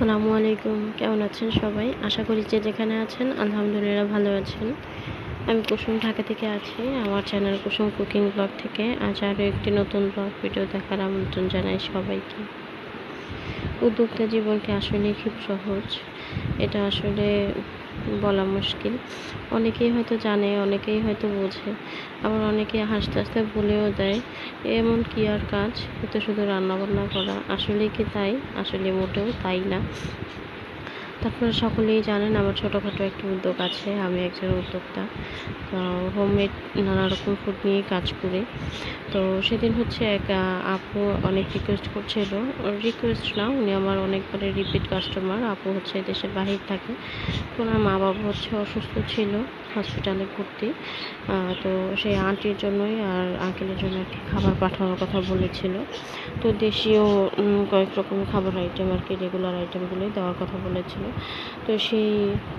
আসসালামু আলাইকুম। কেমন আছেন সবাই? আশা করি যে যেখানে আছেন আলহামদুলিল্লাহ ভালো আছেন। আমি কুসুম ঢাকা থেকে আছি। আমার চ্যানেল কুসুম কুকিং ব্লগ থেকে আজ আরও একটি নতুন ব্লগ ভিডিও দেখার আমন্ত্রণ জানাই সবাইকে। উদ্যোক্তা জীবনকে আসলেই খুব সহজ। এটা আসলে বলা মুশকিল। অনেকেই হয়তো জানে, অনেকেই হয়তো বোঝে। আবার অনেকে হাসতে হাসতে বলেও দেয়, এমন কি আর কাজ? এ তো শুধু রান্নাবান্না করা। আসলেই কি তাই? আসলে মোটেও তাই না। আপনারা সকলেই জানেন আমার ছোটোখাটো একটি উদ্যোগ আছে। আমি একজন উদ্যোক্তা। হোমমেড নানা রকম ফুড নিয়ে কাজ করি। তো সেদিন হচ্ছে এক আপু অনেক রিকোয়েস্ট করছিল। রিকোয়েস্ট না, উনি আমার অনেকবারের রিপিট কাস্টমার। আপু হচ্ছে দেশের বাহির থাকে। তো ওনার মা বাবা হচ্ছে অসুস্থ ছিল, হসপিটালে ভর্তি। তো সেই আন্টির জন্যই আর আঙ্কেলের জন্য আর কি খাবার পাঠানোর কথা বলেছিল। তো দেশীয় কয়েক রকমের খাবার আইটেম আর কি রেগুলার আইটেমগুলোই দেওয়ার কথা বলেছিল। তো সেই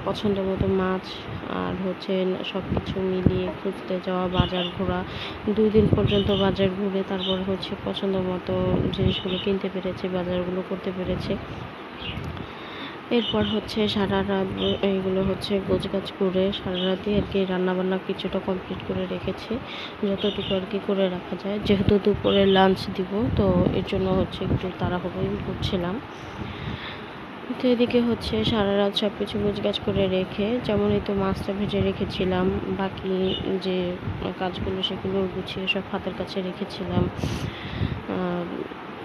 পছন্দ মতো মাছ আর হচ্ছে সব কিছু মিলিয়ে খুঁজতে যাওয়া, বাজার ঘোরা, 2 দিন পর্যন্ত বাজার ঘুরে তারপর হচ্ছে পছন্দ মতো জিনিসগুলো কিনতে পেরেছি, বাজারগুলো করতে পেরেছি। এরপর হচ্ছে সারা রাত এইগুলো হচ্ছে গোছগাছ করে সারা রাতই আর কি রান্নাবান্না কিছুটা কমপ্লিট করে রেখেছি, যতটুকু আর কি করে রাখা যায়। যেহেতু দুপুরে লাঞ্চ দিব, তো এর জন্য হচ্ছে একটু তাড়াহুড়োই করছিলাম। তো এদিকে হচ্ছে সারা রাত সব কিছু গোছগাছ করে রেখে, যেমনই তো মাছটা ভেজে রেখেছিলাম, বাকি যে কাজগুলো সেগুলো গুছিয়ে সব হাতের কাছে রেখেছিলাম।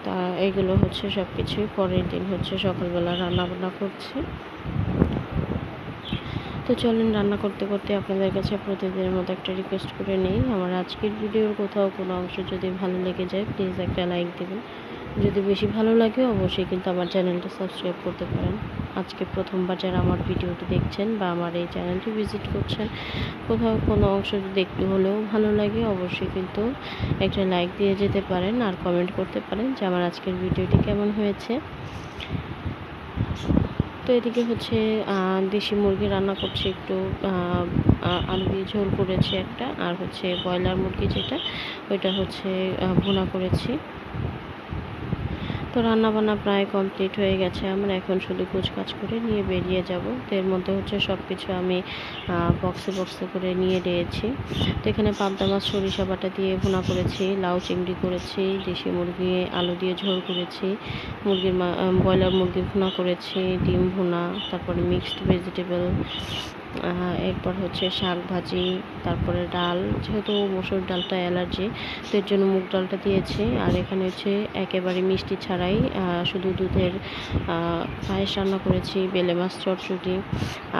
তা এইগুলো হচ্ছে সব কিছুই পরের দিন হচ্ছে সকালবেলা রান্নাবান্না করছি। তো চলেন রান্না করতে করতে আপনাদের কাছে প্রতিদিনের মতো একটা রিকোয়েস্ট করে নিই। আমার আজকের ভিডিওর কোথাও কোনো অংশ যদি ভালো লেগে যায় প্লিজ একটা লাইক দেবেন। যদি বেশি ভালো লাগে অবশ্যই কিন্তু আমার চ্যানেলটা সাবস্ক্রাইব করতে পারেন। আজকে প্রথমবার যারা আমার ভিডিওটি দেখছেন বা আমার এই চ্যানেলটি ভিজিট করছেন, কোথাও কোনো অংশ যদি একটু হলেও ভালো লাগে অবশ্যই কিন্তু একটা লাইক দিয়ে যেতে পারেন আর কমেন্ট করতে পারেন যে আমার আজকের ভিডিওটি কেমন হয়েছে। তো এদিকে হচ্ছে দেশি মুরগি রান্না করছি, একটু আলু দিয়ে ঝোল করেছি একটা, আর হচ্ছে ব্রয়লার মুরগি যেটা ওইটা হচ্ছে ভুনা করেছি। তো রান্নাবান্না প্রায় কমপ্লিট হয়ে গেছে আমার, এখন শুধু কুচকাচ করে নিয়ে বেরিয়ে যাব। তো এর মধ্যে হচ্ছে সব কিছু আমি বক্সে বক্সে করে নিয়ে নিয়েছি। তো এখানে পাবদা মাছ সরিষা বাটা দিয়ে ভুনা করেছি, লাউ চিংড়ি করেছি, দেশি মুরগি আলু দিয়ে ঝোল করেছি, ব্রয়লার মুরগি ভুনা করেছি, ডিম ভুনা, তারপরে মিক্সড ভেজিটেবল, এরপর হচ্ছে শাক ভাজি, তারপরে ডাল, যেহেতু মসুর ডালটা অ্যালার্জি তো এর জন্য মুগ ডালটা দিয়েছি। আর এখানে হচ্ছে একেবারে মিষ্টি ছাড়াই শুধু দুধের পায়েস রান্না করেছি, বেলে মাছ চটচটি,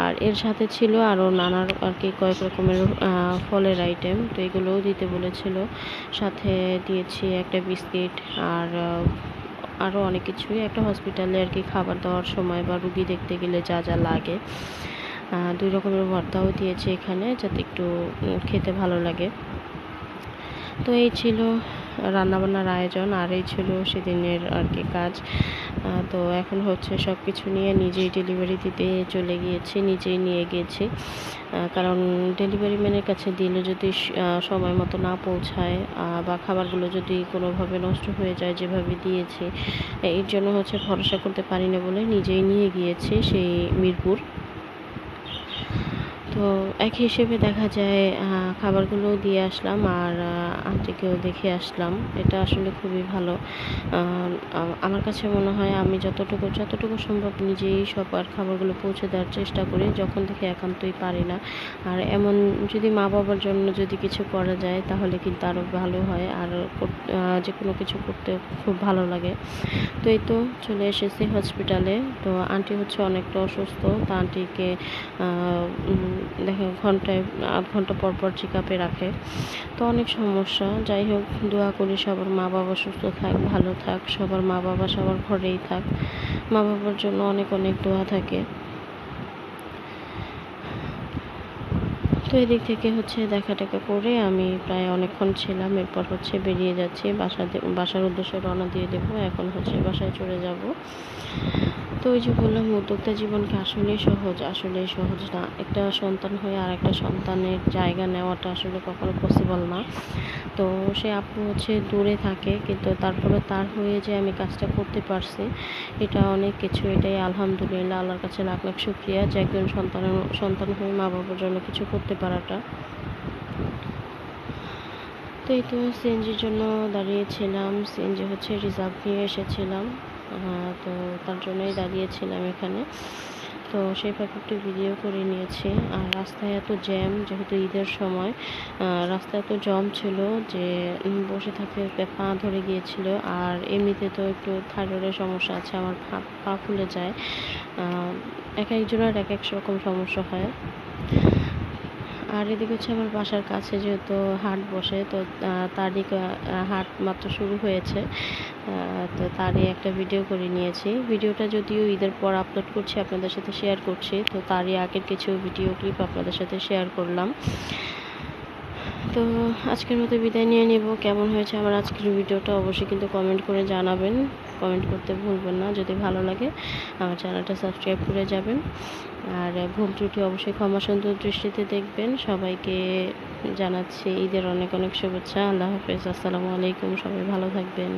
আর এর সাথে ছিল আরও নানার আর কি কয়েক রকমের ফলের আইটেম, তো এগুলোও দিতে বলেছিল। সাথে দিয়েছি একটা বিস্কিট আর আরও অনেক কিছুই। একটা হসপিটালে আর কি খাবার দেওয়ার সময় বা রুগী দেখতে গেলে যা যা লাগে, 2 রকমের ভর্তাও দিয়েছে এখানে, যাতে একটু খেতে ভালো লাগে। তো এই ছিল রান্নাবান্নার আয়োজন, আর এই ছিল সেদিনের আর কি কাজ। তো এখন হচ্ছে সব কিছু নিয়ে নিজেই ডেলিভারি দিতে চলে গিয়েছি, নিজেই নিয়ে গিয়েছি। কারণ ডেলিভারি ম্যানের কাছে দিলে যদি সময় মতো না পৌঁছায় বা খাবারগুলো যদি কোনোভাবে নষ্ট হয়ে যায় যেভাবে দিয়েছি, এর জন্য হচ্ছে ভরসা করতে পারি না বলে নিজেই নিয়ে গিয়েছি সেই মিরপুর। তো এক হিসেবে দেখা যায় খাবারগুলোও দিয়ে আসলাম আর আন্টিকেও দেখে আসলাম। এটা আসলে খুবই ভালো। আমার কাছে মনে হয় আমি যতটুকু সম্ভব নিজেই সবার খাবারগুলো পৌঁছে দেওয়ার চেষ্টা করি, যখন থেকে একান্তই পারি না। আর এমন যদি মা বাবার জন্য যদি কিছু করা যায় তাহলে কিন্তু আরও ভালো হয়, আর যে কোনো কিছু করতে খুব ভালো লাগে। তো এই তো চলে এসেছি হসপিটালে। তো আন্টি হচ্ছে অনেকটা অসুস্থ, তো আন্টিকে দেখে ঘন্টায় আধ ঘন্টা পর পর চেক আপে রাখে। তো অনেক সমস্যা, যাই হোক দোয়া করি সবার মা বাবা সুস্থ থাক, ভালো থাক, সবার মা বাবা সবার ঘরেই থাক। মা বাবার জন্য অনেক অনেক দোয়া থাকে। তো এদিক থেকে হচ্ছে দেখা টেকা করে আমি প্রায় অনেকক্ষণ ছিলাম, এরপর হচ্ছে বেরিয়ে যাচ্ছি বাসার উদ্দেশ্যে রওনা দিয়ে দেবো। এখন হচ্ছে বাসায় চলে যাব। তো ওই যে বললাম উদ্যোক্তা জীবনকে আসলেই সহজ না। একটা সন্তান হয়ে আরেকটা সন্তানের জায়গা নেওয়াটা আসলে কখনো পসিবল না। তো সে আপু হচ্ছে দূরে থাকে, কিন্তু তারপরেও তার হয়ে যে আমি কাজটা করতে পারছি, এটা অনেক কিছু। এটাই আলহামদুলিল্লাহ, আল্লাহর কাছে লাখ লাখ শুকরিয়া যে একজন সন্তান হয়ে মা বাবার জন্য কিছু করতে পারাটা। তো এই তো সিএনজির জন্য দাঁড়িয়েছিলাম। সিএনজি হচ্ছে রিজার্ভ নিয়ে এসেছিলাম, তো তার জন্যই দাঁড়িয়েছিলাম এখানে। তো সেই ফাঁকে একটু ভিডিও করে নিয়েছি। আর রাস্তায় এত জ্যাম, যেহেতু ঈদের সময় রাস্তায় এত জ্যাম ছিল যে বসে থাকতে পা ধরে গিয়েছিল। আর এমনিতে তো একটু থাইরয়েডের সমস্যা আছে, আমার পা ফুলে যায়। এক একজনের এক এক রকম সমস্যা হয়। আর এদিকে হচ্ছে আমার বাসার কাছে যেহেতু হাট বসে, তো তারই হাট মাত্র শুরু হয়েছে, তো তারই একটা ভিডিও করে নিয়েছি। ভিডিওটা যদিও ঈদের পর আপলোড করছি, আপনাদের সাথে শেয়ার করছি, তো তারই আগের কিছু ভিডিও ক্লিপ আপনাদের সাথে শেয়ার করলাম। তো আজকের মতো বিদায় নিয়ে নেব। কেমন হয়েছে আমার আজকের ভিডিওটা অবশ্যই কিন্তু কমেন্ট করে জানাবেন। কমেন্ট করতে ভুলবেন না। যদি ভালো লাগে আমার চ্যানেলটা সাবস্ক্রাইব করে যাবেন। আর ভুল ত্রুটি অবশ্যই ক্ষমা সুন্দর দৃষ্টিতে দেখবেন। সবাইকে জানাচ্ছি ঈদের অনেক অনেক শুভেচ্ছা। আল্লাহ হাফেজ, আসসালামু আলাইকুম। সবাই ভালো থাকবেন।